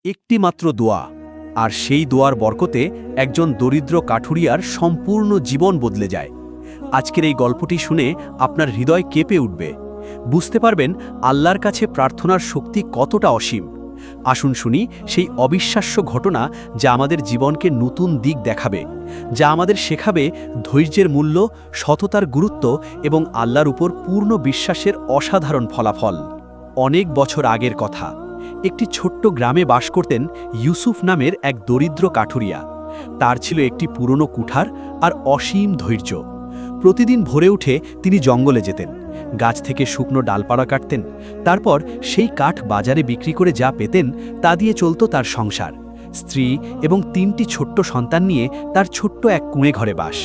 একটি মাত্র দোয়া, আর সেই দোয়ার বরকতে একজন দরিদ্র কাঠুরিয়ার সম্পূর্ণ জীবন বদলে যায়। আজকের এই গল্পটি শুনে আপনার হৃদয় কেঁপে উঠবে। বুঝতে পারবেন আল্লাহর কাছে প্রার্থনার শক্তি কতটা অসীম। আসুন শুনি সেই অবিশ্বাস্য ঘটনা যা আমাদের জীবনকে নতুন দিক দেখাবে, যা আমাদের শেখাবে ধৈর্যের মূল্য, সততার গুরুত্ব এবং আল্লাহর উপর পূর্ণ বিশ্বাসের অসাধারণ ফলাফল। অনেক বছর আগের কথা, একটি ছোট্ট গ্রামে বাস করতেন ইউসুফ নামের এক দরিদ্র কাঠুরিয়া। তার ছিল একটি পুরনো কুঠার আর অসীম ধৈর্য। প্রতিদিন ভোরে উঠে তিনি জঙ্গলে যেতেন, গাছ থেকে শুকনো ডালপালা কাটতেন। তারপর সেই কাঠ বাজারে বিক্রি করে যা পেতেন তা দিয়ে চলত তার সংসার। স্ত্রী এবং 3টি ছোট্ট সন্তান নিয়ে তার ছোট্ট এক কুঁড়ে ঘরে বাস।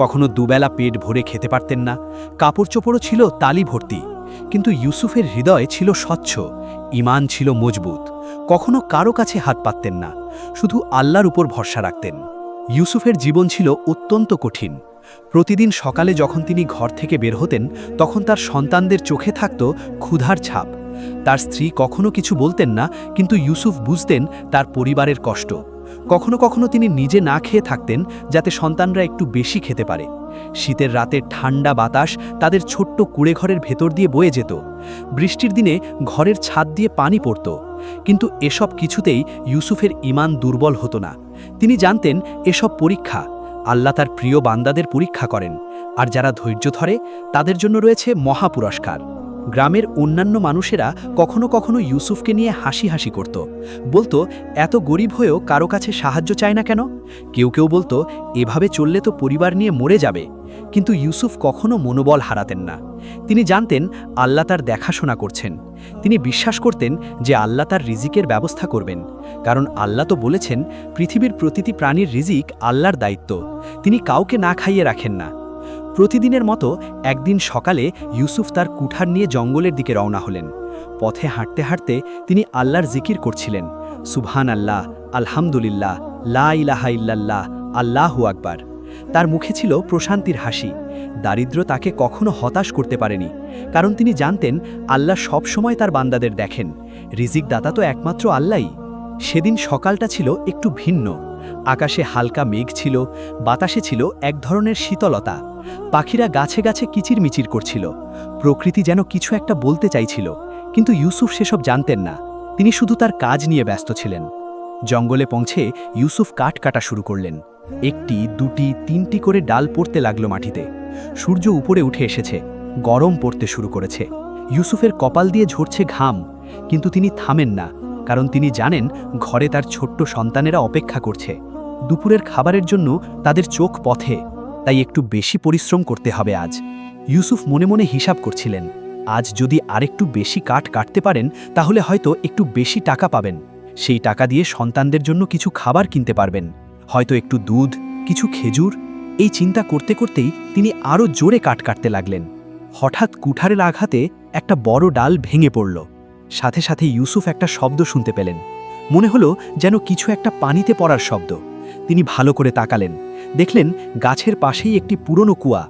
কখনো দুবেলা পেট ভরে খেতে পারতেন না, কাপড় চোপড়ও ছিল তালি ভর্তি। কিন্তু ইউসুফের হৃদয় ছিল স্বচ্ছ, ঈমান ছিল মজবুত। কখনো কারো কাছে হাত পাততেন না, শুধু আল্লাহর উপর ভরসা রাখতেন। ইউসুফের জীবন ছিল অত্যন্ত কঠিন। প্রতিদিন সকালে যখন তিনি ঘর থেকে বের হতেন, তখন তার সন্তানদের চোখে থাকত ক্ষুধার ছাপ। তার স্ত্রী কখনো কিছু বলতেন না, কিন্তু ইউসুফ বুঝতেন তার পরিবারের কষ্ট। কখনো কখনো তিনি নিজে না খেয়ে থাকতেন, যাতে সন্তানরা একটু বেশি খেতে পারে। শীতের রাতে ঠান্ডা বাতাস তাদের ছোট্ট কুঁড়েঘরের ভেতর দিয়ে বয়ে যেত। বৃষ্টির দিনে ঘরের ছাদ দিয়ে পানি পড়ত। কিন্তু এসব কিছুতেই ইউসুফের ঈমান দুর্বল হতো না। তিনি জানতেন এসব পরীক্ষা, আল্লাহ তার প্রিয় বান্দাদের পরীক্ষা করেন, আর যারা ধৈর্য ধরে তাদের জন্য রয়েছে মহাপুরস্কার। গ্রামের অন্যান্য মানুষেরা কখনো কখনো ইউসুফকে নিয়ে হাসি হাসি করত, বলতো এত গরিব হয়েও কারো কাছে সাহায্য চায় না কেন। কেউ কেউ বলতো এভাবে চললে তো পরিবার নিয়ে মরে যাবে। কিন্তু ইউসুফ কখনো মনোবল হারাতেন না। তিনি জানতেন আল্লাহ তার দেখাশোনা করছেন। তিনি বিশ্বাস করতেন যে আল্লাহ তার রিজিকের ব্যবস্থা করবেন, কারণ আল্লাহ তো বলেছেন পৃথিবীর প্রতিটি প্রাণীর রিজিক আল্লাহর দায়িত্ব। তিনি কাউকে না খাইয়ে রাখেন না। প্রতিদিনের মতো একদিন সকালে ইউসুফ তার কুঠার নিয়ে জঙ্গলের দিকে রওনা হলেন। পথে হাঁটতে হাঁটতে তিনি আল্লাহর জিকির করছিলেন, সুবহান আল্লাহ, আলহামদুলিল্লাহ, লা ইলাহা ইল্লাল্লাহ, আল্লাহু আকবার। তার মুখে ছিল প্রশান্তির হাসি। দারিদ্র্য তাকে কখনো হতাশ করতে পারেনি, কারণ তিনি জানতেন আল্লাহ সব সময় তার বান্দাদের দেখেন। রিজিক দাতা তো একমাত্র আল্লাহই। সেদিন সকালটা ছিল একটু ভিন্ন। আকাশে হালকা মেঘ ছিল, বাতাসে ছিল এক ধরনের শীতলতা। পাখিরা গাছে গাছে কিচিরমিচির করছিল। প্রকৃতি যেন কিছু একটা বলতে চাইছিল, কিন্তু ইউসুফ সেসব জানতেন না। তিনি শুধু তার কাজ নিয়ে ব্যস্ত ছিলেন। জঙ্গলে পৌঁছে ইউসুফ কাঠ কাটা শুরু করলেন। 1টি, 2টি, 3টি করে ডাল পড়তে লাগলো মাটিতে। সূর্য উপরে উঠে এসেছে, গরম পড়তে শুরু করেছে। ইউসুফের কপাল দিয়ে ঝরছে ঘাম, কিন্তু তিনি থামেন না, কারণ তিনি জানেন ঘরে তার ছোট্ট সন্তানেরা অপেক্ষা করছে। দুপুরের খাবারের জন্য তাদের চোখ পথে, তাই একটু বেশি পরিশ্রম করতে হবে আজ। ইউসুফ মনে মনে হিসাব করছিলেন, আজ যদি আরেকটু বেশি কাঠ কাটতে পারেন তাহলে হয়তো একটু বেশি টাকা পাবেন। সেই টাকা দিয়ে সন্তানদের জন্য কিছু খাবার কিনতে পারবেন, হয়তো একটু দুধ, কিছু খেজুর। এই চিন্তা করতে করতেই তিনি আরও জোরে কাঠ কাটতে লাগলেন। হঠাৎ কুঠারের আঘাতে একটা বড় ডাল ভেঙে পড়ল। সাথে সাথে ইউসুফ একটা শব্দ শুনতে পেলেন। মনে হলো যেন কিছু একটা পানিতে পড়ার শব্দ। তিনি ভালো করে তাকালেন, দেখলেন গাছের পাশেই একটি পুরনো কুয়া,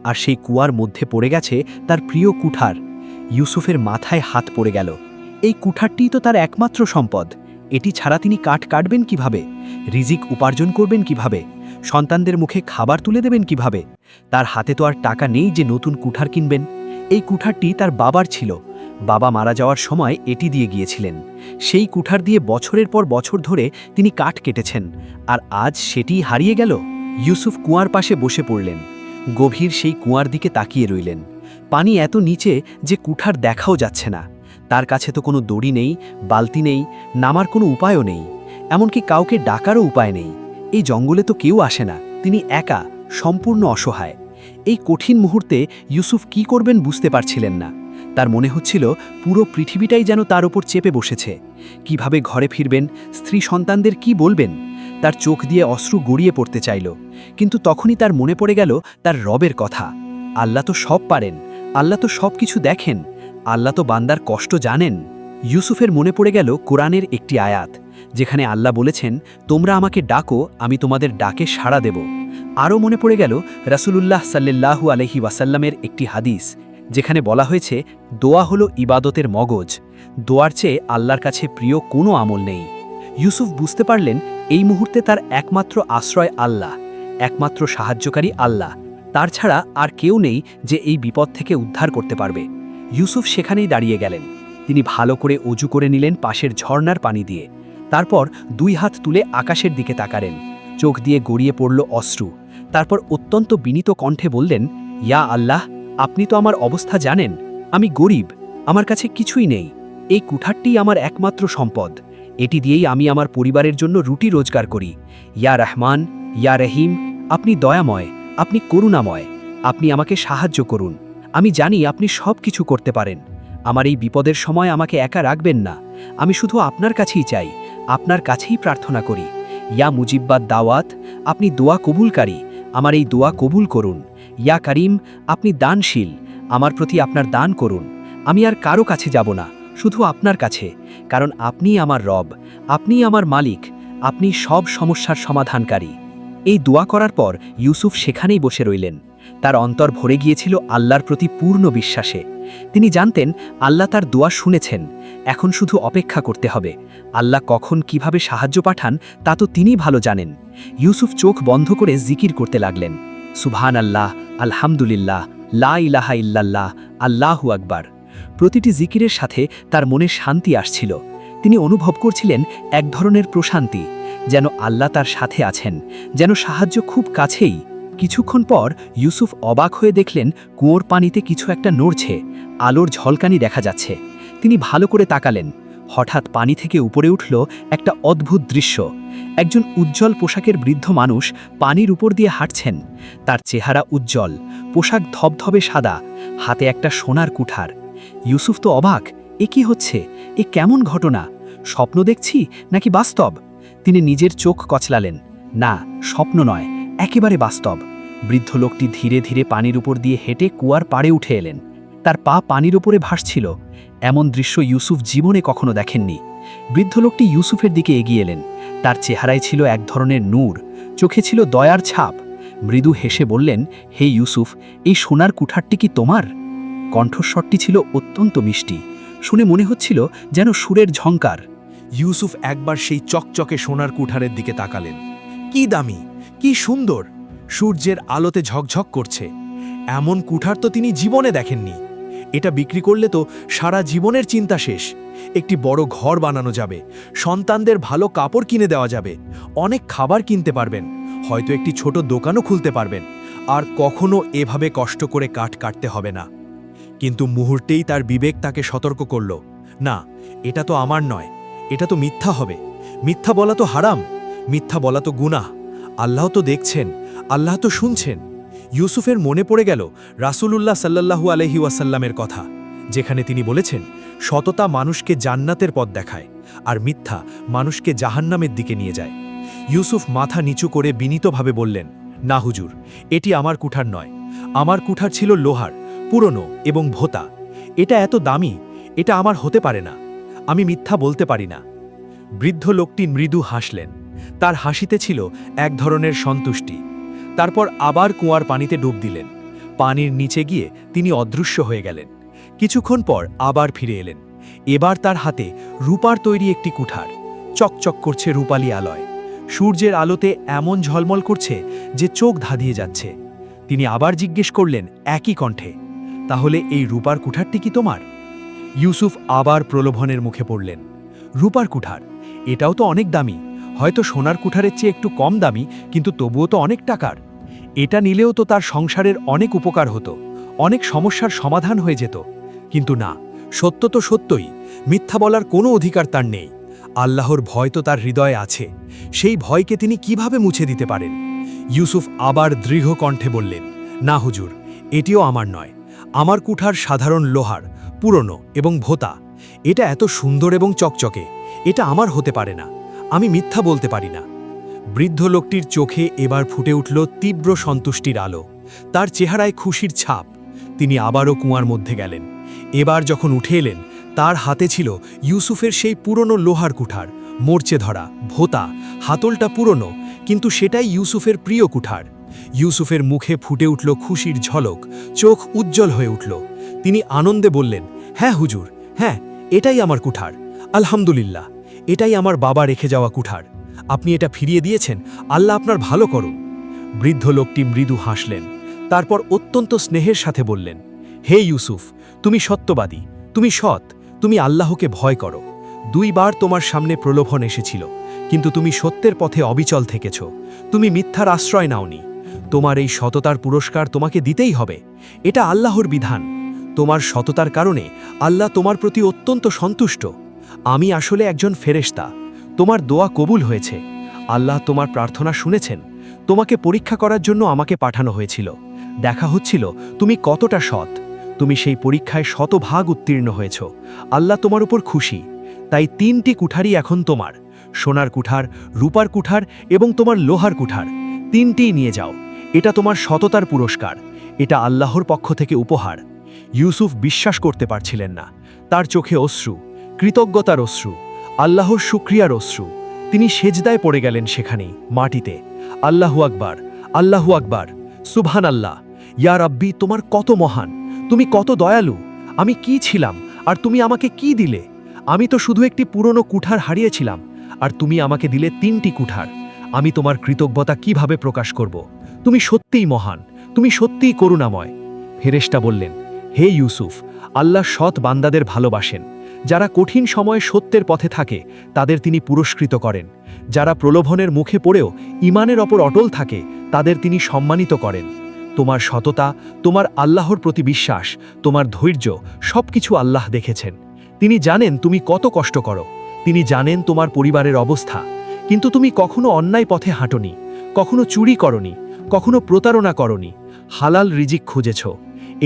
আর সেই কুয়ার মধ্যে পড়ে গেছে তার প্রিয় কুঠার। ইউসুফের মাথায় হাত পড়ে গেল। এই কুঠারটিই তো তার একমাত্র সম্পদ। এটি ছাড়া তিনি কাঠ কাটবেন কিভাবে? রিজিক উপার্জন করবেন কিভাবে? সন্তানদের মুখে খাবার তুলে দেবেন কিভাবে? তার হাতে তো আর টাকা নেই যে নতুন কুঠার কিনবেন। এই কুঠারটি তার বাবার ছিল। বাবা মারা যাওয়ার সময় এটি দিয়ে গিয়েছিলেন। সেই কুঠার দিয়ে বছরের পর বছর ধরে তিনি কাঠ কেটেছেন, আর আজ সেটিই হারিয়ে গেল। ইউসুফ কুয়ার পাশে বসে পড়লেন। গভীর সেই কুয়ার দিকে তাকিয়ে রইলেন। পানি এত নিচে যে কুঠার দেখাও যাচ্ছে না। তার কাছে তো কোনো দড়ি নেই, বালতি নেই, নামার কোনো উপায়ও নেই, এমনকি কাউকে ডাকারও উপায় নেই। এই জঙ্গলে তো কেউ আসে না, তিনি একা, সম্পূর্ণ অসহায়। এই কঠিন মুহূর্তে ইউসুফ কি করবেন বুঝতে পারছিলেন না। তার মনে হচ্ছিল পুরো পৃথিবীটাই যেন তার ওপর চেপে বসেছে। কিভাবে ঘরে ফিরবেন, স্ত্রী সন্তানদের কি বলবেন? তার চোখ দিয়ে অশ্রু গড়িয়ে পড়তে চাইল, কিন্তু তখনই তার মনে পড়ে গেল তার রবের কথা। আল্লাহ তো সব পারেন, আল্লাহ তো সব কিছু দেখেন, আল্লাহ তো বান্দার কষ্ট জানেন। ইউসুফের মনে পড়ে গেল কোরআনের একটি আয়াত, যেখানে আল্লাহ বলেছেন, তোমরা আমাকে ডাকো, আমি তোমাদের ডাকে সাড়া দেব। আরও মনে পড়ে গেল রাসূলুল্লাহ সাল্লাল্লাহু আলাইহি ওয়াসাল্লামের একটি হাদিস, যেখানে বলা হয়েছে দোয়া হলো ইবাদতের মগজ। দোয়ার চেয়ে আল্লাহর কাছে প্রিয় কোনো আমল নেই। ইউসুফ বুঝতে পারলেন এই মুহূর্তে তার একমাত্র আশ্রয় আল্লাহ, একমাত্র সাহায্যকারী আল্লাহ। তার ছাড়া আর কেউ নেই যে এই বিপদ থেকে উদ্ধার করতে পারবে। ইউসুফ সেখানেই দাঁড়িয়ে গেলেন। তিনি ভালো করে অজু করে নিলেন পাশের ঝর্ণার পানি দিয়ে। তারপর 2 হাত তুলে আকাশের দিকে তাকালেন। চোখ দিয়ে গড়িয়ে পড়ল অশ্রু। তারপর অত্যন্ত বিনীত কণ্ঠে বললেন, ইয়া আল্লাহ, আপনি তো আমার অবস্থা জানেন। আমি গরিব, আমার কাছে কিছুই নেই। এই কুঠারটিই আমার একমাত্র সম্পদ। এটি দিয়েই আমি আমার পরিবারের জন্য রুটি রোজগার করি। ইয়া রহমান, ইয়া রহিম, আপনি দয়াময়, আপনি করুণাময়, আপনি আমাকে সাহায্য করুন। আমি জানি আপনি সব কিছু করতে পারেন। আমার এই বিপদের সময় আমাকে একা রাখবেন না। আমি শুধু আপনার কাছেই চাই, আপনার কাছেই প্রার্থনা করি। ইয়া মুজিব্বাদ দাওয়াত, আপনি দোয়া কবুলকারী, আমার এই দোয়া কবুল করুন। ইয়া করিম, আপনি দানশীল, আমার প্রতি আপনার দান করুন। আমি আর কারো কাছে যাব না, শুধু আপনার কাছে, কারণ আপনিই আমার রব, আপনিই আমার মালিক, আপনি সব সমস্যার সমাধানকারী। এই দোয়া করার পর ইউসুফ সেখানেই বসে রইলেন। তার অন্তর ভরে গিয়েছিল আল্লাহর প্রতি পূর্ণ বিশ্বাসে। তিনি জানতেন আল্লাহ তার দোয়া শুনেছেন, এখন শুধু অপেক্ষা করতে হবে। আল্লাহ কখন কিভাবে সাহায্য পাঠান তা তো তিনিই ভালো জানেন। ইউসুফ চোখ বন্ধ করে জিকির করতে লাগলেন, সুবহান আল্লাহ, আলহামদুলিল্লাহ, লা ইলাহা ইল্লাল্লাহ, আল্লাহু আকবার। প্রতিটি জিকিরের সাথে তার মনে শান্তি আসছিল। তিনি অনুভব করছিলেন এক ধরনের প্রশান্তি, যেন আল্লাহ তার সাথে আছেন, যেন সাহায্য খুব কাছেই। কিছুক্ষণ পর ইউসুফ অবাক হয়ে দেখলেন কুয়োর পানিতে কিছু একটা নড়ছে, আলোর ঝলকানি দেখা যাচ্ছে। তিনি ভালো করে তাকালেন। হঠাৎ পানি থেকে উপরে উঠল একটা অদ্ভুত দৃশ্য। একজন উজ্জ্বল পোশাকের বৃদ্ধ মানুষ পানির উপর দিয়ে হাঁটছেন। তার চেহারা উজ্জ্বল, পোশাক ধবধবে সাদা, হাতে একটা সোনার কুঠার। ইউসুফ তো অবাক, এ কি হচ্ছে? এ কেমন ঘটনা? স্বপ্ন দেখছি নাকি বাস্তব? তিনি নিজের চোখ কচলালেন। না, স্বপ্ন নয়, একেবারে বাস্তব। বৃদ্ধ লোকটি ধীরে ধীরে পানির উপর দিয়ে হেঁটে কুয়ার পাড়ে উঠে এলেন। তার পা পানির উপরে ভাসছিল। এমন দৃশ্য ইউসুফ জীবনে কখনো দেখেননি। বৃদ্ধ লোকটি ইউসুফের দিকে এগিয়ে এলেন। তার চেহারায় ছিল এক ধরনের নূর, চোখে ছিল দয়ার ছাপ। মৃদু হেসে বললেন, হে ইউসুফ, এই সোনার কুঠারটি কি তোমার? কণ্ঠস্বরটি ছিল অত্যন্ত মিষ্টি। শুনে মনে হচ্ছিল যেন সুরের ঝংকার। ইউসুফ একবার সেই চকচকে সোনার কুঠারের দিকে তাকালেন। কি দামি, কি সুন্দর, সূর্যের আলোতে ঝকঝক করছে। এমন কুঠার তো তিনি জীবনে দেখেননি। এটা বিক্রি করলে তো সারা জীবনের চিন্তা শেষ। একটি বড় ঘর বানানো যাবে, সন্তানদের ভালো কাপড় কিনে দেওয়া যাবে, অনেক খাবার কিনতে পারবেন, হয়তো একটি ছোট দোকানও খুলতে পারবেন, আর কখনো এভাবে কষ্ট করে কাঠ কাটতে হবে না। কিন্তু মুহূর্তেই তার বিবেক তাকে সতর্ক করল, না, এটা তো আমার নয়, এটা তো মিথ্যা হবে। মিথ্যা বলা তো হারাম, মিথ্যা বলা তো গুনাহ। আল্লাহ তো দেখছেন, আল্লাহ তো শুনছেন। ইউসুফের মনে পড়ে গেল রাসূলুল্লাহ সাল্লাল্লাহু আলাইহি ওয়াসাল্লামের কথা, যেখানে তিনি বলেছেন, সততা মানুষকে জান্নাতের পথ দেখায়, আর মিথ্যা মানুষকে জাহান্নামের দিকে নিয়ে যায়। ইউসুফ মাথা নিচু করে বিনীতভাবে বললেন, না হুজুর, এটি আমার কুঠার নয়। আমার কুঠার ছিল লোহার, পুরনো এবং ভোতা। এটা এত দামি, এটা আমার হতে পারে না। আমি মিথ্যা বলতে পারি না। বৃদ্ধ লোকটি মৃদু হাসলেন। তার হাসিতে ছিল এক ধরনের সন্তুষ্টি। তারপর আবার কুয়ার পানিতে ডুব দিলেন। পানির নিচে গিয়ে তিনি অদৃশ্য হয়ে গেলেন। কিছুক্ষণ পর আবার ফিরে এলেন। এবার তার হাতে রূপার তৈরি একটি কুঠার, চকচক করছে রূপালি আলোয়। সূর্যের আলোতে এমন ঝলমল করছে যে চোখ ধাঁধিয়ে যাচ্ছে। তিনি আবার জিজ্ঞেস করলেন একই কণ্ঠে, তাহলে এই রূপার কুঠারটি কি তোমার? ইউসুফ আবার প্রলোভনের মুখে পড়লেন। রূপার কুঠার, এটাও তো অনেক দামি, হয়তো সোনার কুঠারের চেয়ে একটু কম দামি, কিন্তু তবুও তো অনেক টাকার। এটা নিলেও তো তার সংসারের অনেক উপকার হতো, অনেক সমস্যার সমাধান হয়ে যেত। কিন্তু না, সত্য তো সত্যই, মিথ্যা বলার কোনো অধিকার তার নেই। আল্লাহর ভয় তো তার হৃদয়ে আছে, সেই ভয়কে তিনি কিভাবে মুছে দিতে পারেন? ইউসুফ আবার দৃঢ় কণ্ঠে বললেন, না হুজুর, এটিও আমার নয়। আমার কুঠার সাধারণ লোহার, পুরনো এবং ভোতা। এটা এত সুন্দর এবং চকচকে, এটা আমার হতে পারে না। আমি মিথ্যা বলতে পারি না। বৃদ্ধ লোকটির চোখে এবার ফুটে উঠল তীব্র সন্তুষ্টির আলো। তার চেহারায় খুশির ছাপ। তিনি আবারও কুয়ার মধ্যে গেলেন। এবার যখন উঠে এলেন, তার হাতে ছিল ইউসুফের সেই পুরনো লোহার কুঠার, মরচে ধরা, ভোতা, হাতলটা পুরনো, কিন্তু সেটাই ইউসুফের প্রিয় কুঠার। ইউসুফের মুখে ফুটে উঠল খুশির ঝলক, চোখ উজ্জ্বল হয়ে উঠল। তিনি আনন্দে বললেন, হ্যাঁ হুজুর, হ্যাঁ, এটাই আমার কুঠার। আলহামদুলিল্লাহ, এটাই আমার বাবা রেখে যাওয়া কুঠার। আপনি এটা ফিরিয়ে দিয়েছেন, আল্লাহ আপনার ভালো করুন। বৃদ্ধ লোকটি মৃদু হাসলেন, তারপর অত্যন্ত স্নেহের সাথে বললেন, হে ইউসুফ, তুমি সত্যবাদী, তুমি সৎ, তুমি আল্লাহকে ভয় করো। 2 বার তোমার সামনে প্রলোভন এসেছিল, কিন্তু তুমি সত্যের পথে অবিচল থেকেছ। তুমি মিথ্যার আশ্রয় নাওনি। তোমার এই সততার পুরস্কার তোমাকে দিতেই হবে। এটা আল্লাহর বিধান। তোমার সততার কারণে আল্লাহ তোমার প্রতি অত্যন্ত সন্তুষ্ট। আমি আসলে একজন ফেরেশতা। তোমার দোয়া কবুল হয়েছে। আল্লাহ তোমার প্রার্থনা শুনেছেন। তোমাকে পরীক্ষা করার জন্য আমাকে পাঠানো হয়েছিল। দেখা হচ্ছিল তুমি কতটা সৎ। তুমি সেই পরীক্ষায় শতভাগ উত্তীর্ণ হয়েছ। আল্লাহ তোমার উপর খুশি। তাই 3টি কুঠারই এখন তোমার, সোনার কুঠার, রূপার কুঠার এবং তোমার লোহার কুঠার। 3টিই নিয়ে যাও। এটা তোমার সততার পুরস্কার। এটা আল্লাহর পক্ষ থেকে উপহার। ইউসুফ বিশ্বাস করতে পারছিলেন না। তার চোখে অশ্রু, কৃতজ্ঞতার অশ্রু, আল্লাহর শুকরিয়ার অশ্রু। তিনি সেজদায় পড়ে গেলেন সেখানেই, মাটিতে। আল্লাহু আকবার, আল্লাহু আকবার, সুবহান আল্লাহ। ইয়া রাব্বি, তোমার কত মহান, তুমি কত দয়ালু। আমি কি ছিলাম আর তুমি আমাকে কি দিলে? আমি তো শুধু একটি পুরনো কুঠার হারিয়েছিলাম, আর তুমি আমাকে দিলে 3টি কুঠার। আমি তোমার কৃতজ্ঞতা কিভাবে প্রকাশ করব? তুমি সত্যিই মহান, তুমি সত্যিই করুণাময়। ফেরেশতা বললেন, হে ইউসুফ, আল্লাহ সৎ বান্দাদের ভালোবাসেন। যারা কঠিন সময়ে সত্যের পথে থাকে তাদের তিনি পুরস্কৃত করেন। যারা প্রলোভনের মুখে পড়েও ঈমানের ওপর অটল থাকে তাদের তিনি সম্মানিত করেন। তোমার সততা, তোমার আল্লাহর প্রতি বিশ্বাস, তোমার ধৈর্য সবকিছু আল্লাহ দেখেছেন। তিনি জানেন তুমি কত কষ্ট করো। তিনি জানেন তোমার পরিবারের অবস্থা। কিন্তু তুমি কখনো অন্যায় পথে হাঁটোনি, কখনো চুরি করনি, কখনো প্রতারণা করনি। হালাল রিজিক খুঁজেছ।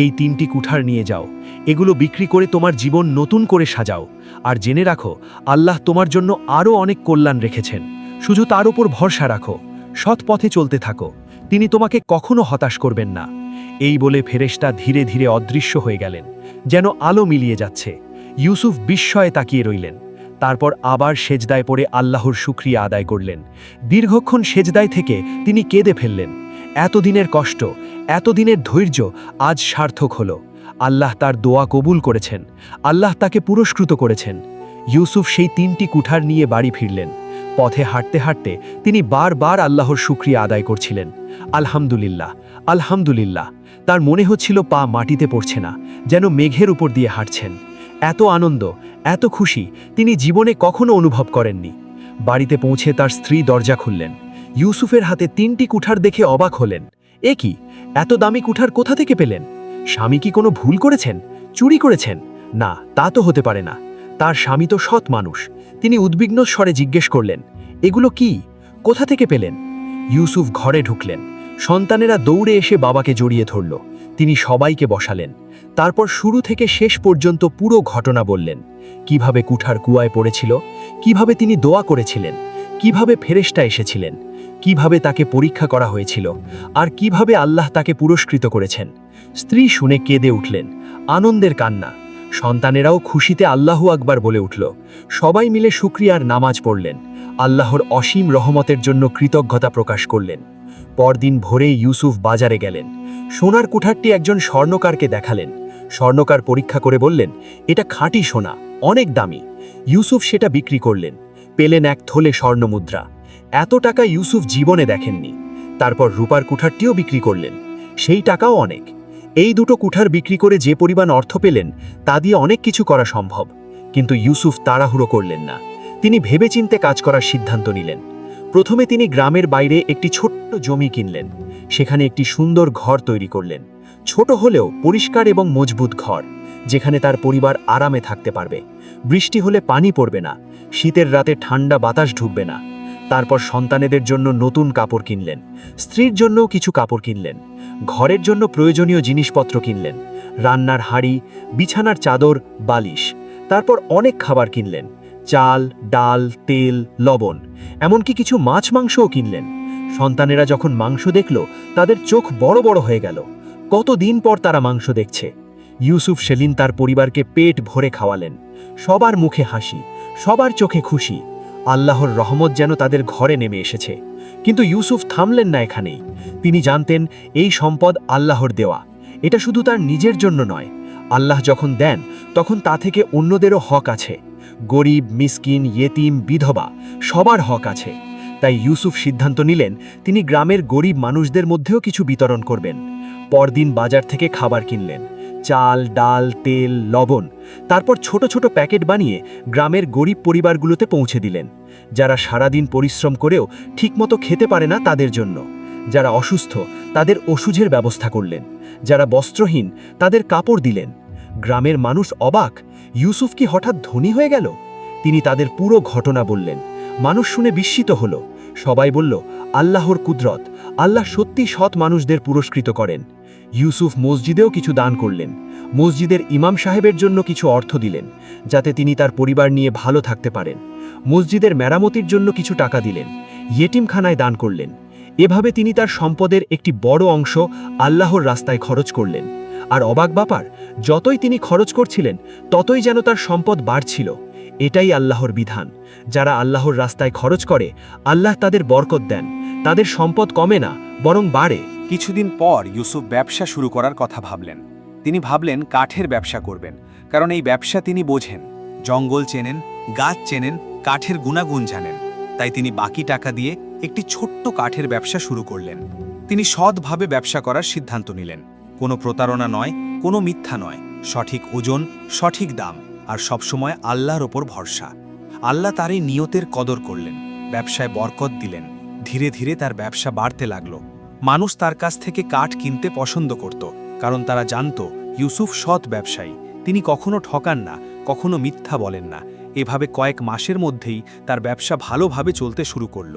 এই 3টি কুঠার নিয়ে যাও। এগুলো বিক্রি করে তোমার জীবন নতুন করে সাজাও। আর জেনে রাখো, আল্লাহ তোমার জন্য আরও অনেক কল্যাণ রেখেছেন। শুধু তার উপর ভরসা রাখো, সৎ পথে চলতে থাকো। তিনি তোমাকে কখনো হতাশ করবেন না। এই বলে ফেরেশতা ধীরে ধীরে অদৃশ্য হয়ে গেলেন, যেন আলো মিলিয়ে যাচ্ছে। ইউসুফ বিস্ময়ে তাকিয়ে রইলেন। তারপর আবার সেজদায় পড়ে আল্লাহর শুকরিয়া আদায় করলেন। দীর্ঘক্ষণ সেজদায় থেকে তিনি কেঁদে ফেললেন। এতদিনের কষ্ট, এতদিনের ধৈর্য আজ সার্থক হল। আল্লাহ তার দোয়া কবুল করেছেন। আল্লাহ তাকে পুরস্কৃত করেছেন। ইউসুফ সেই 3টি কুঠার নিয়ে বাড়ি ফিরলেন। পথে হাঁটতে হাঁটতে তিনি বারবার আল্লাহর শুকরিয়া আদায় করছিলেন। আলহামদুলিল্লাহ, আলহামদুলিল্লাহ। তার মনে হচ্ছিল পা মাটিতে পড়ছে না, যেন মেঘের উপর দিয়ে হাঁটছেন। এত আনন্দ, এত খুশি তিনি জীবনে কখনো অনুভব করেননি। বাড়িতে পৌঁছে তার স্ত্রী দরজা খুললেন। ইউসুফের হাতে 3টি কুঠার দেখে অবাক হলেন। এ কি, এত দামি কুঠার কোথা থেকে পেলেন? স্বামী কি কোনো ভুল করেছেন, চুরি করেছেন? না, তা তো হতে পারে না। তার স্বামী তো সৎ মানুষ। তিনি উদ্বিগ্ন স্বরে জিজ্ঞেস করলেন, এগুলো কি, কোথা থেকে পেলেন? ইউসুফ ঘরে ঢুকলেন। সন্তানেরা দৌড়ে এসে বাবাকে জড়িয়ে ধরল। তিনি সবাইকে বসালেন। তারপর শুরু থেকে শেষ পর্যন্ত পুরো ঘটনা বললেন। কিভাবে কুঠার কুয়ায় পড়েছিল, কিভাবে তিনি দোয়া করেছিলেন, কিভাবে ফেরেশতা এসেছিলেন, কিভাবে তাকে পরীক্ষা করা হয়েছিল, আর কিভাবে আল্লাহ তাকে পুরস্কৃত করেছেন। স্ত্রী শুনে কেঁদে উঠলেন, আনন্দের কান্না। সন্তানেরাও খুশিতে আল্লাহু আকবার বলে উঠল। সবাই মিলে শুকরিয়ার নামাজ পড়লেন। আল্লাহর অসীম রহমতের জন্য কৃতজ্ঞতা প্রকাশ করলেন। পরদিন ভোরে ইউসুফ বাজারে গেলেন। সোনার কুঠারটি একজন স্বর্ণকারকে দেখালেন। স্বর্ণকার পরীক্ষা করে বললেন, এটা খাঁটি সোনা, অনেক দামি। ইউসুফ সেটা বিক্রি করলেন। পেলেন 1 থলে স্বর্ণমুদ্রা। এত টাকা ইউসুফ জীবনে দেখেননি। তারপর রূপার কুঠারটিও বিক্রি করলেন। সেই টাকাও অনেক। এই দুটো কুঠার বিক্রি করে যে পরিমাণ অর্থ পেলেন তা দিয়ে অনেক কিছু করা সম্ভব। কিন্তু ইউসুফ তাড়াহুড়ো করলেন না। তিনি ভেবেচিন্তে কাজ করার সিদ্ধান্ত নিলেন। প্রথমে তিনি গ্রামের বাইরে একটি ছোট্ট জমি কিনলেন। সেখানে একটি সুন্দর ঘর তৈরি করলেন। ছোট হলেও পরিষ্কার এবং মজবুত ঘর, যেখানে তার পরিবার আরামে থাকতে পারবে। বৃষ্টি হলে পানি পড়বে না, শীতের রাতে ঠান্ডা বাতাস ঢুকবে না। তারপর সন্তানেদের জন্য নতুন কাপড় কিনলেন। স্ত্রীর জন্যও কিছু কাপড় কিনলেন। ঘরের জন্য প্রয়োজনীয় জিনিসপত্র কিনলেন, রান্নার হাঁড়ি, বিছানার চাদর, বালিশ। তারপর অনেক খাবার কিনলেন, চাল, ডাল, তেল, লবণ, এমনকি কিছু মাছ মাংসও কিনলেন। সন্তানেরা যখন মাংস দেখল তাদের চোখ বড় বড় হয়ে গেল। কতদিন পর তারা মাংস দেখছে। ইউসুফ সেদিন তার পরিবারকে পেট ভরে খাওয়ালেন। সবার মুখে হাসি, সবার চোখে খুশি। আল্লাহর রহমত যেন তাদের ঘরে নেমে এসেছে। কিন্তু ইউসুফ থামলেন না এখানেই। তিনি জানতেন এই সম্পদ আল্লাহর দেওয়া। এটা শুধু তার নিজের জন্য নয়। আল্লাহ যখন দেন তখন তা থেকে অন্যদেরও হক আছে। গরিব, মিসকিন, ইয়েতিম, বিধবা সবার হক আছে। তাই ইউসুফ সিদ্ধান্ত নিলেন তিনি গ্রামের গরিব মানুষদের মধ্যেও কিছু বিতরণ করবেন। পরদিন বাজার থেকে খাবার কিনলেন, চাল, ডাল, তেল, লবণ। তারপর ছোট ছোট প্যাকেট বানিয়ে গ্রামের গরিব পরিবারগুলোতে পৌঁছে দিলেন। যারা সারাদিন পরিশ্রম করেও ঠিকমতো খেতে পারে না তাদের জন্য, যারা অসুস্থ তাদের ওষুধের ব্যবস্থা করলেন, যারা বস্ত্রহীন তাদের কাপড় দিলেন। গ্রামের মানুষ অবাক, ইউসুফ কি হঠাৎ ধনী হয়ে গেল? তিনি তাদের পুরো ঘটনা বললেন। মানুষ শুনে বিস্মিত হল। সবাই বলল, আল্লাহর কুদরত, আল্লাহ সত্যি সৎ মানুষদের পুরস্কৃত করেন। ইউসুফ মসজিদেও কিছু দান করলেন। মসজিদের ইমাম সাহেবের জন্য কিছু অর্থ দিলেন, যাতে তিনি তার পরিবার নিয়ে ভালো থাকতে পারেন। মসজিদের মেরামতির জন্য কিছু টাকা দিলেন। ইয়েটিমখানায় দান করলেন। এভাবে তিনি তার সম্পদের একটি বড় অংশ আল্লাহর রাস্তায় খরচ করলেন। আর অবাক ব্যাপার, যতই তিনি খরচ করছিলেন ততই যেন তার সম্পদ বাড়ছিল। এটাই আল্লাহর বিধান। যারা আল্লাহর রাস্তায় খরচ করে আল্লাহ তাদের বরকত দেন, তাদের সম্পদ কমে না বরং বাড়ে। কিছুদিন পর ইউসুফ ব্যবসা শুরু করার কথা ভাবলেন। তিনি ভাবলেন কাঠের ব্যবসা করবেন, কারণ এই ব্যবসা তিনি বোঝেন। জঙ্গল চেনেন, গাছ চেনেন, কাঠের গুণাগুণ জানেন। তাই তিনি বাকি টাকা দিয়ে একটি ছোট্ট কাঠের ব্যবসা শুরু করলেন। তিনি সৎভাবে ব্যবসা করার সিদ্ধান্ত নিলেন। কোনো প্রতারণা নয়, কোনো মিথ্যা নয়, সঠিক ওজন, সঠিক দাম, আর সবসময় আল্লাহর ওপর ভরসা। আল্লাহ তার এই নিয়তের কদর করলেন, ব্যবসায় বরকত দিলেন। ধীরে ধীরে তার ব্যবসা বাড়তে লাগল। মানুষ তার কাছ থেকে কাঠ কিনতে পছন্দ করত, কারণ তারা জানত ইউসুফ সৎ ব্যবসায়ী। তিনি কখনো ঠকান না, কখনো মিথ্যা বলেন না। এভাবে কয়েক মাসের মধ্যেই তার ব্যবসা ভালোভাবে চলতে শুরু করল।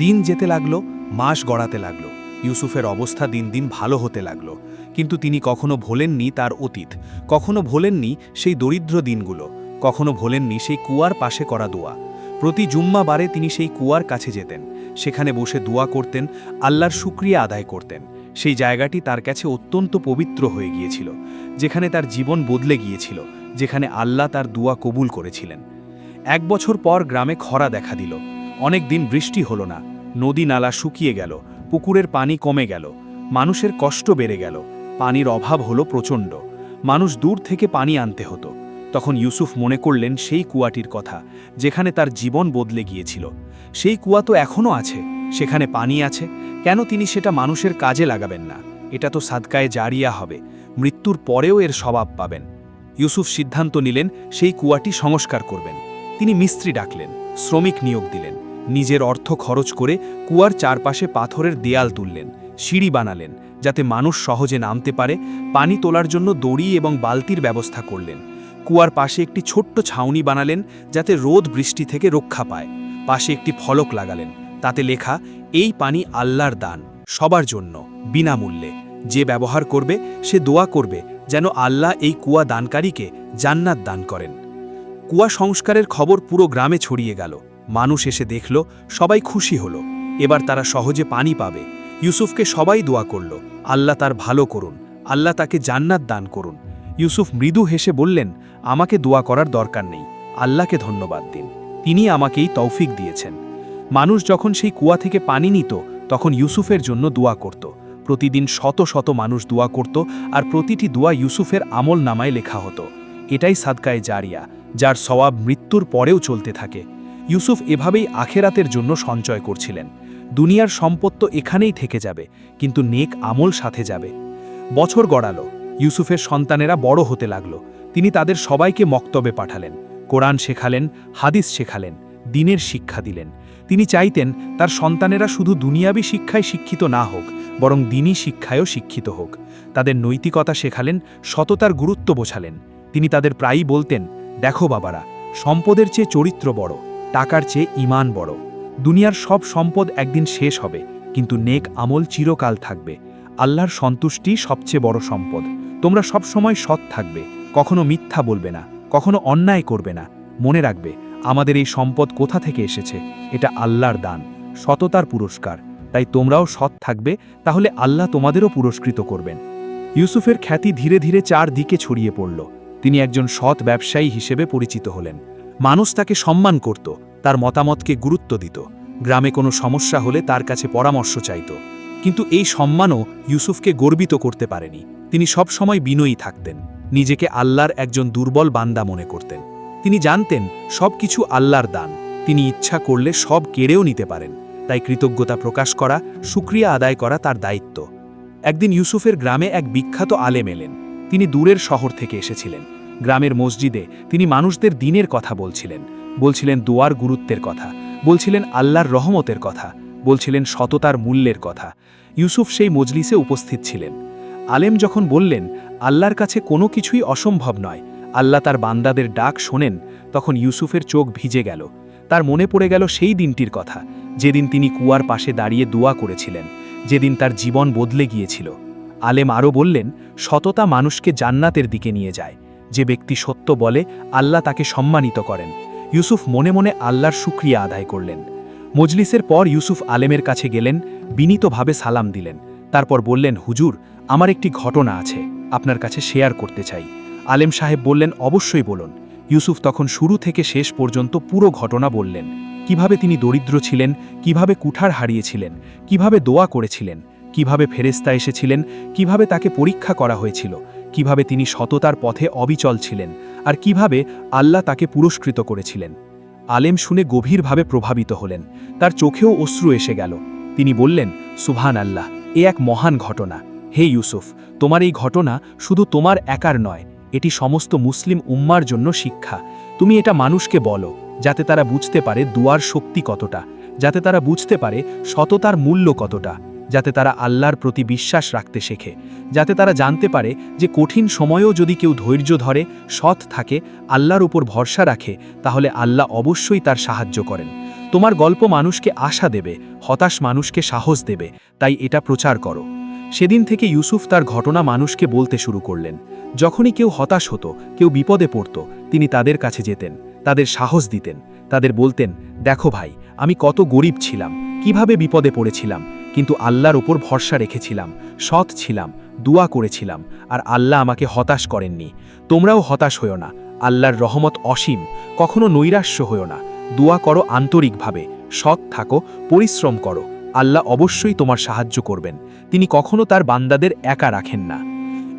দিন যেতে লাগলো, মাস গড়াতে লাগলো। ইউসুফের অবস্থা দিন দিন ভালো হতে লাগলো। কিন্তু তিনি কখনো ভোলেননি তার অতীত, কখনো ভোলেননি সেই দরিদ্র দিনগুলো, কখনো ভোলেননি সেই কুয়ার পাশে করা দোয়া। প্রতি জুম্মাবারে তিনি সেই কুয়ার কাছে যেতেন, সেখানে বসে দোয়া করতেন, আল্লাহর শুকরিয়া আদায় করতেন। সেই জায়গাটি তার কাছে অত্যন্ত পবিত্র হয়ে গিয়েছিল, যেখানে তার জীবন বদলে গিয়েছিল, যেখানে আল্লাহ তার দোয়া কবুল করেছিলেন। 1 বছর পর গ্রামে খরা দেখা দিল। অনেক দিন বৃষ্টি হলো না। নদী নালা শুকিয়ে গেল, পুকুরের পানি কমে গেল, মানুষের কষ্ট বেড়ে গেল। পানির অভাব হলো প্রচণ্ড। মানুষ দূর থেকে পানি আনতে হতো। তখন ইউসুফ মনে করলেন সেই কুয়াটির কথা, যেখানে তার জীবন বদলে গিয়েছিল। সেই কুয়া তো এখনও আছে, সেখানে পানি আছে, কেন তিনি সেটা মানুষের কাজে লাগাবেন না? এটা তো সাদকায়ে জারিয়া হবে, মৃত্যুর পরেও এর স্বভাব পাবেন। ইউসুফ সিদ্ধান্ত নিলেন সেই কুয়াটি সংস্কার করবেন। তিনি মিস্ত্রি ডাকলেন, শ্রমিক নিয়োগ দিলেন, নিজের অর্থ খরচ করে কুয়ার চারপাশে পাথরের দেয়াল তুললেন, সিঁড়ি বানালেন, যাতে মানুষ সহজে নামতে পারে। পানি তোলার জন্য দড়ি এবং বালতির ব্যবস্থা করলেন। কুয়ার পাশে একটি ছোট্ট ছাউনি বানালেন, যাতে রোদ বৃষ্টি থেকে রক্ষা পায়। পাশে একটি ফলক লাগালেন, তাতে লেখা, এই পানি আল্লাহর দান, সবার জন্য, বিনামূল্যে। যে ব্যবহার করবে সে দোয়া করবে যেন আল্লাহ এই কুয়া দানকারীকে জান্নাত দান করেন। কুয়া সংস্কারের খবর পুরো গ্রামে ছড়িয়ে গেল। মানুষ এসে দেখল, সবাই খুশি হলো। এবার তারা সহজে পানি পাবে। ইউসুফকে সবাই দোয়া করল, আল্লাহ তার ভালো করুন, আল্লাহ তাকে জান্নাত দান করুন। ইউসুফ মৃদু হেসে বললেন, আমাকে দোয়া করার দরকার নেই, আল্লাহকে ধন্যবাদ দিন, তিনি আমাকেই তৌফিক দিয়েছেন। মানুষ যখন সেই কুয়া থেকে পানি নিত, তখন ইউসুফের জন্য দোয়া করত। প্রতিদিন শত শত মানুষ দোয়া করত, আর প্রতিটি দোয়া ইউসুফের আমল নামায় লেখা হতো। এটাই সাদকায়ে জারিয়া, যার সওয়াব মৃত্যুর পরেও চলতে থাকে। ইউসুফ এভাবেই আখেরাতের জন্য সঞ্চয় করছিলেন। দুনিয়ার সম্পদ তো এখানেই থেকে যাবে, কিন্তু নেক আমল সাথে যাবে। বছর গড়ালো, ইউসুফের সন্তানেরা বড় হতে লাগল। তিনি তাদের সবাইকে মক্তবে পাঠালেন, কোরআন শেখালেন, হাদিস শেখালেন, দ্বীনের শিক্ষা দিলেন। তিনি চাইতেন তার সন্তানেরা শুধু দুনিয়াবী শিক্ষায় শিক্ষিত না হোক, বরং দ্বীনী শিক্ষায়ও শিক্ষিত হোক। তাদের নৈতিকতা শেখালেন, সততার গুরুত্ব বোঝালেন। তিনি তাদের প্রায়ই বলতেন, দেখো বাবারা, সম্পদের চেয়ে চরিত্র বড়, টাকার চেয়ে ঈমান বড়। দুনিয়ার সব সম্পদ একদিন শেষ হবে, কিন্তু নেক আমল চিরকাল থাকবে। আল্লাহর সন্তুষ্টি সবচেয়ে বড় সম্পদ। তোমরা সব সময় সৎ থাকবে, কখনো মিথ্যা বলবে না, কখনো অন্যায় করবে না। মনে রাখবে, আমাদের এই সম্পদ কোথা থেকে এসেছে? এটা আল্লাহর দান, সততার পুরস্কার। তাই তোমরাও সৎ থাকবে, তাহলে আল্লাহ তোমাদেরও পুরস্কৃত করবেন। ইউসুফের খ্যাতি ধীরে ধীরে চারদিকে ছড়িয়ে পড়ল। তিনি একজন সৎ ব্যবসায়ী হিসেবে পরিচিত হলেন। মানুষ তাকে সম্মান করত, তার মতামতকে গুরুত্ব দিত। গ্রামে কোনো সমস্যা হলে তার কাছে পরামর্শ চাইত। কিন্তু এই সম্মানও ইউসুফকে গর্বিত করতে পারেনি। তিনি সব সময় বিনয়ী থাকতেন, নিজেকে আল্লাহর একজন দুর্বল বান্দা মনে করতেন। তিনি জানতেন সব কিছু আল্লাহর দান, তিনি ইচ্ছা করলে সব কেড়েও নিতে পারেন। তাই কৃতজ্ঞতা প্রকাশ করা, শুকরিয়া আদায় করা তার দায়িত্ব। একদিন ইউসুফের গ্রামে এক বিখ্যাত আলেম এলেন। তিনি দূরের শহর থেকে এসেছিলেন। গ্রামের মসজিদে তিনি মানুষদের দ্বীনের কথা বলছিলেন দোয়ার গুরুত্বের কথা, বলছিলেন আল্লাহর রহমতের কথা, বলছিলেন সততার মূল্যের কথা। ইউসুফ সেই মজলিসে উপস্থিত ছিলেন। আলেম যখন বললেন আল্লাহর কাছে কোনো কিছুই অসম্ভব নয়, আল্লাহ তার বান্দাদের ডাক শোনেন, তখন ইউসুফের চোখ ভিজে গেল। তার মনে পড়ে গেল সেই দিনটির কথা, যেদিন তিনি কুয়ার পাশে দাঁড়িয়ে দোয়া করেছিলেন, যেদিন তার জীবন বদলে গিয়েছিল। আলেম আরও বললেন, সততা মানুষকে জান্নাতের দিকে নিয়ে যায়। যে ব্যক্তি সত্য বলে আল্লাহ তাকে সম্মানিত করেন। ইউসুফ মনে মনে আল্লাহর শুকরিয়া আদায় করলেন। মজলিসের পর ইউসুফ আলেমের কাছে গেলেন, বিনীতভাবে সালাম দিলেন। তারপর বললেন, হুজুর, আমার একটি ঘটনা আছে, আপনার কাছে শেয়ার করতে চাই। আলেম সাহেব বললেন, অবশ্যই বলুন। ইউসুফ তখন শুরু থেকে শেষ পর্যন্ত পুরো ঘটনা বললেন। কিভাবে তিনি দরিদ্র ছিলেন, কিভাবে কুঠার হারিয়েছিলেন, কিভাবে দোয়া করেছিলেন, কিভাবে ফেরেশতা এসেছিলেন, কিভাবে তাকে পরীক্ষা করা হয়েছিল, কিভাবে তিনি সততার পথে অবিচল ছিলেন, আর কিভাবে আল্লাহ তাকে পুরস্কৃত করেছিলেন। আলেম শুনে গভীরভাবে প্রভাবিত হলেন। তার চোখেও অশ্রু এসে গেল। তিনি বললেন, সুবহান আল্লাহ, এ এক মহান ঘটনা। হে ইউসুফ, তোমার এই ঘটনা শুধু তোমার একার নয়, এটি সমস্ত মুসলিম উম্মার জন্য শিক্ষা। তুমি এটা মানুষকে বলো, যাতে তারা বুঝতে পারে দুয়ার শক্তি কতটা, যাতে তারা বুঝতে পারে সততার মূল্য কতটা, যাতে তারা আল্লাহর প্রতি বিশ্বাস রাখতে শেখে, যাতে তারা জানতে পারে যে কঠিন সময়েও যদি কেউ ধৈর্য ধরে, সৎ থাকে, আল্লাহর উপর ভরসা রাখে, তাহলে আল্লাহ অবশ্যই তার সাহায্য করেন। তোমার গল্প মানুষকে আশা দেবে, হতাশ মানুষকে সাহস দেবে, তাই এটা প্রচার করো। সেদিন থেকে ইউসুফ তার ঘটনা মানুষকে বলতে শুরু করলেন। যখনই কেউ হতাশ হতো, কেউ বিপদে পড়ত, তিনি তাদের কাছে যেতেন, তাদের সাহস দিতেন, তাদের বলতেন, দেখো ভাই, আমি কত গরিব ছিলাম, কিভাবে বিপদে পড়েছিলাম, কিন্তু আল্লাহর উপর ভরসা রেখেছিলাম, সৎ ছিলাম, দোয়া করেছিলাম, আর আল্লাহ আমাকে হতাশ করেননি। তোমরাও হতাশ হও না, আল্লাহর রহমত অসীম, কখনো নৈরাশ্য হও না, দোয়া করো আন্তরিকভাবে, সৎ থাকো, পরিশ্রম করো, আল্লাহ অবশ্যই তোমার সাহায্য করবেন। তিনি কখনো তার বান্দাদের একা রাখেন না।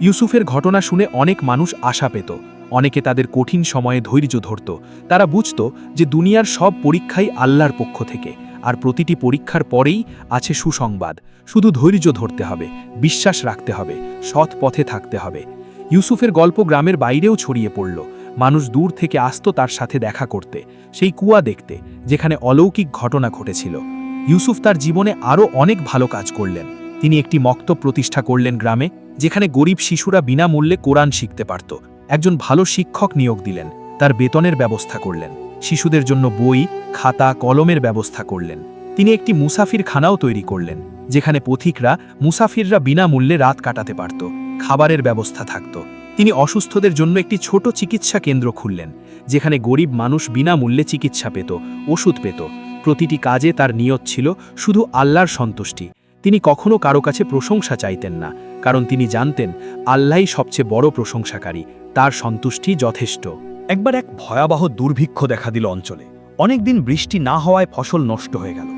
ইউসুফের ঘটনা শুনে অনেক মানুষ আশা পেত, অনেকে তাদের কঠিন সময়ে ধৈর্য ধরত। তারা বুঝত যে দুনিয়ার সব পরীক্ষাই আল্লাহর পক্ষ থেকে, আর প্রতিটি পরীক্ষার পরেই আছে সুসংবাদ। শুধু ধৈর্য ধরতে হবে, বিশ্বাস রাখতে হবে, সৎ পথে থাকতে হবে। ইউসুফের গল্প গ্রামের বাইরেও ছড়িয়ে পড়ল। মানুষ দূর থেকে আসত তার সাথে দেখা করতে, সেই কুয়া দেখতে, যেখানে অলৌকিক ঘটনা ঘটেছিল। ইউসুফ তার জীবনে আরও অনেক ভালো কাজ করলেন। তিনি একটি মক্তব প্রতিষ্ঠা করলেন গ্রামে, যেখানে গরিব শিশুরা বিনামূল্যে কোরআন শিখতে পারত। একজন ভালো শিক্ষক নিয়োগ দিলেন, তার বেতনের ব্যবস্থা করলেন। শিশুদের জন্য বই, খাতা, কলমের ব্যবস্থা করলেন। তিনি একটি মুসাফির খানাও তৈরি করলেন, যেখানে পথিকরা, মুসাফিররা বিনামূল্যে রাত কাটাতে পারত, খাবারের ব্যবস্থা থাকত। তিনি অসুস্থদের জন্য একটি ছোট চিকিৎসা কেন্দ্র খুললেন, যেখানে গরিব মানুষ বিনামূল্যে চিকিৎসা পেত, ওষুধ পেত। প্রতিটি কাজে তার নিয়ত ছিল শুধু আল্লাহর সন্তুষ্টি। তিনি কখনো কারো কাছে প্রশংসা চাইতেন না, কারণ তিনি জানতেন আল্লাহই সবচেয়ে বড় প্রশংসাকারী, তার সন্তুষ্টি যথেষ্ট। একবার এক ভয়াবহ দুর্ভিক্ষ দেখা দিল অঞ্চলে। অনেকদিন বৃষ্টি না হওয়ায় ফসল নষ্ট হয়ে গেল।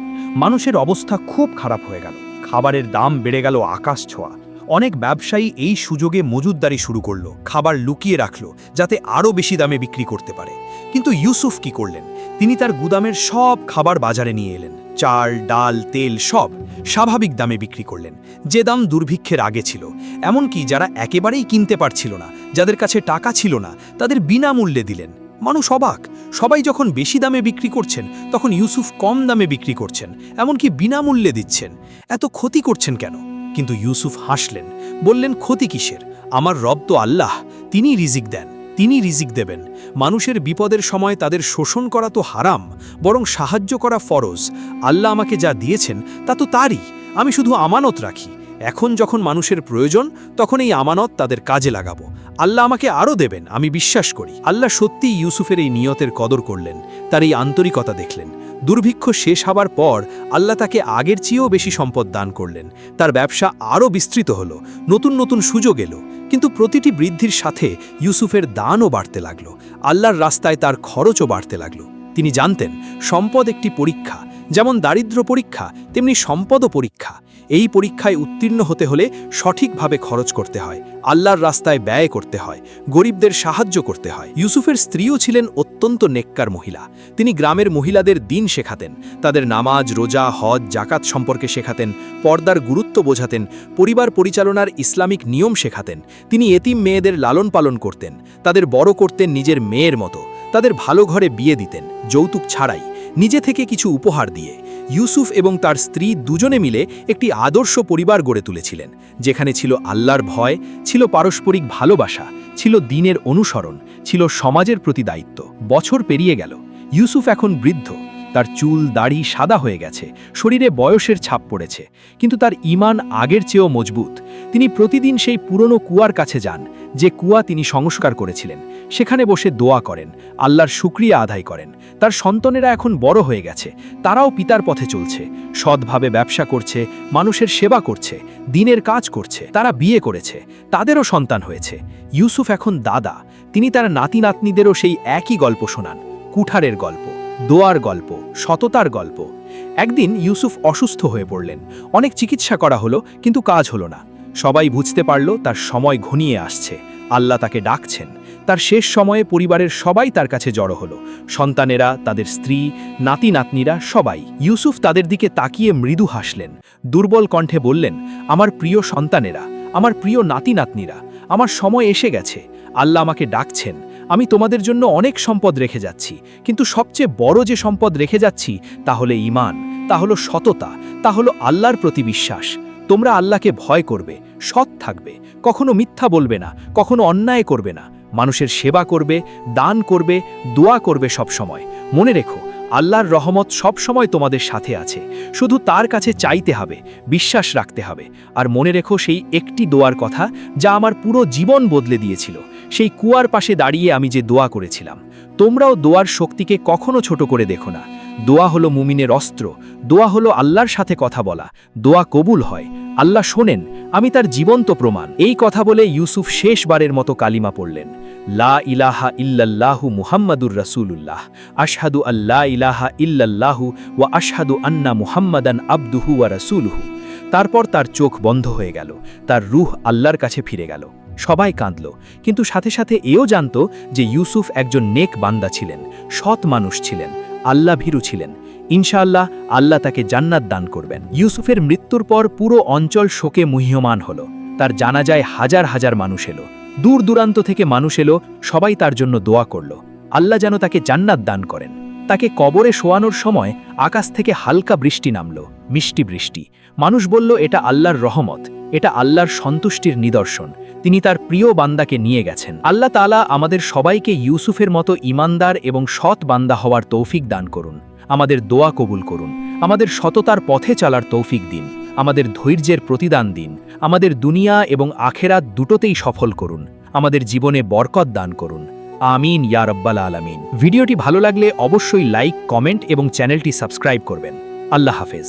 মানুষের অবস্থা খুব খারাপ হয়ে গেল। খাবারের দাম বেড়ে গেল আকাশ ছোঁয়া। অনেক ব্যবসায়ী এই সুযোগে মজুতদারি শুরু করলো, খাবার লুকিয়ে রাখলো যাতে আরও বেশি দামে বিক্রি করতে পারে। কিন্তু ইউসুফ কি করলেন? তিনি তার গুদামের সব খাবার বাজারে নিয়ে এলেন। চাল, ডাল, তেল সব স্বাভাবিক দামে বিক্রি করলেন, যে দাম দুর্ভিক্ষের আগে ছিল। এমনকি যারা একেবারেই কিনতে পারছিল না, যাদের কাছে টাকা ছিল না, তাদের বিনামূল্যে দিলেন। মানুষ অবাক। সবাই যখন বেশি দামে বিক্রি করছেন, তখন ইউসুফ কম দামে বিক্রি করছেন, এমনকি বিনামূল্যে দিচ্ছেন। এত ক্ষতি করছেন কেন? কিন্তু ইউসুফ হাসলেন, বললেন, ক্ষতি কিসের? আমার রব তো আল্লাহ, তিনি রিজিক দেন, তিনি রিজিক দেবেন। মানুষের বিপদের সময় তাদের শোষণ করা তো হারাম, বরং সাহায্য করা ফরজ। আল্লাহ আমাকে যা দিয়েছেন তা তো তারই, আমি শুধু আমানত রাখি। এখন যখন মানুষের প্রয়োজন, তখন এই আমানত তাদের কাজে লাগাবো। আল্লাহ আমাকে আরও দেবেন, আমি বিশ্বাস করি। আল্লাহ সত্যিই ইউসুফের এই নিয়তের কদর করলেন, তার এই আন্তরিকতা দেখলেন। দুর্ভিক্ষ শেষ হবার পর আল্লাহ তাকে আগের চেয়েও বেশি সম্পদ দান করলেন। তার ব্যবসা আরও বিস্তৃত হলো, নতুন নতুন সুযোগ এলো। কিন্তু প্রতিটি বৃদ্ধির সাথে ইউসুফের দানও বাড়তে লাগলো, আল্লাহর রাস্তায় তার খরচও বাড়তে লাগলো। তিনি জানতেন সম্পদ একটি পরীক্ষা, যেমন দারিদ্র্য পরীক্ষা, তেমনি সম্পদও পরীক্ষা। এই পরীক্ষায় উত্তীর্ণ হতে হলে সঠিকভাবে খরচ করতে হয়, আল্লাহর রাস্তায় ব্যয় করতে হয়, গরিবদের সাহায্য করতে হয়। ইউসুফের স্ত্রীও ছিলেন অত্যন্ত নেককার মহিলা। তিনি গ্রামের মহিলাদের দিন শেখাতেন, তাদের নামাজ, রোজা, হজ, জাকাত সম্পর্কে শেখাতেন, পর্দার গুরুত্ব বোঝাতেন, পরিবার পরিচালনার ইসলামিক নিয়ম শেখাতেন। তিনি এতিম মেয়েদের লালন পালন করতেন, তাদের বড় করতেন নিজের মেয়ের মতো, তাদের ভালো ঘরে বিয়ে দিতেন, যৌতুক ছাড়াই, নিজে থেকে কিছু উপহার দিয়ে। ইউসুফ এবং তার স্ত্রী দুজনে মিলে একটি আদর্শ পরিবার গড়ে তুলেছিলেন, যেখানে ছিল আল্লাহর ভয়, ছিল পারস্পরিক ভালোবাসা, ছিল দ্বীনের অনুসরণ, ছিল সমাজের প্রতি দায়িত্ব। বছর পেরিয়ে গেল, ইউসুফ এখন বৃদ্ধ, তার চুল দাড়ি সাদা হয়ে গেছে, শরীরে বয়সের ছাপ পড়েছে, কিন্তু তার ঈমান আগের চেয়েও মজবুত। তিনি প্রতিদিন সেই পুরনো কুয়ার কাছে যান, যে কুয়া তিনি সংস্কার করেছিলেন। সেখানে বসে দোয়া করেন, আল্লাহর শুকরিয়া আদায় করেন। তার সন্তানেরা এখন বড় হয়ে গেছে, তারাও পিতার পথে চলছে, সৎভাবে ব্যবসা করছে, মানুষের সেবা করছে, দ্বীনের কাজ করছে। তারা বিয়ে করেছে, তাদেরও সন্তান হয়েছে। ইউসুফ এখন দাদা, তিনি তার নাতি নাতনিদেরও সেই একই গল্প শোনান, কুঠারের গল্প, দোয়ার গল্প, সততার গল্প। একদিন ইউসুফ অসুস্থ হয়ে পড়লেন। অনেক চিকিৎসা করা হলো, কিন্তু কাজ হলো না। সবাই বুঝতে পারল তার সময় ঘনিয়ে আসছে, আল্লাহ তাকে ডাকছেন। তার শেষ সময়ে পরিবারের সবাই তার কাছে জড়ো হলো, সন্তানেরা, তাদের স্ত্রী, নাতি নাতনিরা, সবাই। ইউসুফ তাদের দিকে তাকিয়ে মৃদু হাসলেন, দুর্বল কণ্ঠে বললেন, আমার প্রিয় সন্তানেরা, আমার প্রিয় নাতি নাতনিরা, আমার সময় এসে গেছে, আল্লাহ আমাকে ডাকছেন। আমি তোমাদের জন্য অনেক সম্পদ রেখে যাচ্ছি, কিন্তু সবচেয়ে বড় যে সম্পদ রেখে যাচ্ছি তা হলো ঈমান, তা হলো সততা, তা হলো আল্লাহর প্রতি বিশ্বাস। তোমরা আল্লাহকে ভয় করবে, সৎ থাকবে, কখনো মিথ্যা বলবে না, কখনো অন্যায় করবে না, মানুষের সেবা করবে, দান করবে, দোয়া করবে সব সময়। মনে রেখো, আল্লাহর রহমত সব সময় তোমাদের সাথে আছে, শুধু তার কাছে চাইতে হবে, বিশ্বাস রাখতে হবে। আর মনে রেখো সেই একটি দোয়ার কথা যা আমার পুরো জীবন বদলে দিয়েছিল, সেই কুয়ার পাশে দাঁড়িয়ে আমি যে দোয়া করেছিলাম। তোমরাও দোয়ার শক্তিকে কখনো ছোট করে দেখো না। দোয়া হলো মুমিনের অস্ত্র, দোয়া হলো আল্লাহর সাথে কথা বলা, দোয়া কবুল হয়, আল্লাহ শোনেন, আমি তার জীবন্ত প্রমাণ। এই কথা বলে ইউসুফ শেষবারের মতো কালিমা পড়লেন, লা ইলাহা ইল্লাল্লাহু মুহাম্মাদুর রাসূলুল্লাহ, আশহাদু আল্লা ইলাহা ইল্লাল্লাহু ওয়া আশহাদু আন্না মুহাম্মাদান আবদুহু ওয়া রাসূলুহু। তারপর তার চোখ বন্ধ হয়ে গেল, তার রূহ আল্লাহর কাছে ফিরে গেল। সবাই কাঁদল, কিন্তু সাথে সাথে এও জানত যে ইউসুফ একজন নেক বান্দা ছিলেন, সৎ মানুষ ছিলেন, আল্লাহ ভীরু ছিলেন। ইনশাআল্লাহ আল্লাহ তাকে জান্নাত দান করবেন। ইউসুফের মৃত্যুর পর পুরো অঞ্চল শোকে মুহ্যমান হলো। তার জানাজায় হাজার হাজার মানুষ এলো, দূর দূরান্ত থেকে মানুষ এলো, সবাই তার জন্য দোয়া করল, আল্লাহ যেন তাকে জান্নাত দান করেন। তাকে কবরে শোয়ানোর সময় আকাশ থেকে হালকা বৃষ্টি নামল, মিষ্টি বৃষ্টি। মানুষ বলল, এটা আল্লাহর রহমত, এটা আল্লাহর সন্তুষ্টির নিদর্শন, তিনি তার প্রিয় বান্দাকে নিয়ে গেছেন। আল্লাহ তাআলা আমাদের সবাইকে ইউসুফের মতো ঈমানদার এবং সৎ বান্দা হওয়ার তৌফিক দান করুন। আমাদের দোয়া কবুল করুন, আমাদের সততার পথে চলার তৌফিক দিন, আমাদের ধৈর্যের প্রতিদান দিন, আমাদের দুনিয়া এবং আখেরাত দুটোতেই সফল করুন, আমাদের জীবনে বরকত দান করুন। আমিন ইয়া রাব্বাল আলামিন। ভিডিওটি ভালো লাগলে অবশ্যই লাইক, কমেন্ট এবং চ্যানেলটি সাবস্ক্রাইব করবেন। আল্লাহ হাফেজ।